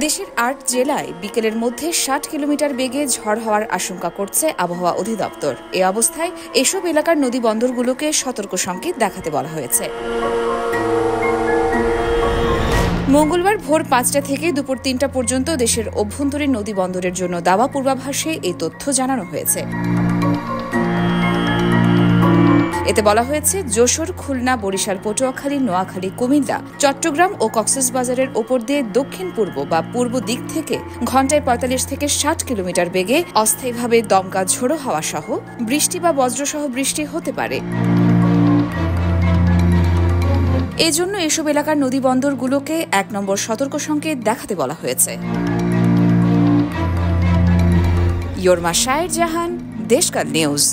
দেশের ৮ জেলায় বিকেলের মধ্যে ৬০ কিলোমিটার বেগে ঝড় হওয়ার আশঙ্কা করছে আবহাওয়া অধিদপ্তর। এ অবস্থায় এসব এলাকার নদী বন্দরগুলোকে সতর্ক সংকেত দেখাতে বলা হয়েছে। মঙ্গলবার ভোর ৫টা থেকে দুপুর ৩টা পর্যন্ত দেশের অভ্যন্তরীণ নদী বন্দরের জন্য দেওয়া পূর্বাভাসে এই তথ্য জানানো হয়েছে। এতে বলা হয়েছে, যশোর, খুলনা, বরিশাল, পটুয়াখালী, নোয়াখালী, কুমিল্লা, চট্টগ্রাম ও কক্সবাজারের ওপর দিয়ে দক্ষিণ পূর্ব বা পূর্ব দিক থেকে ঘণ্টায় ৪৫ থেকে ৬০ কিলোমিটার বেগে অস্থায়ীভাবে দমকা ঝোড়ো হাওয়া সহ বৃষ্টি বা বজ্রসহ বৃষ্টি হতে পারে। এজন্য এসব এলাকার নদী বন্দরগুলোকে ১ নম্বর সতর্ক সংকেত দেখাতে বলা হয়েছে। ইয়োরমা শায়ের জাহান, দেশকাল নিউজ।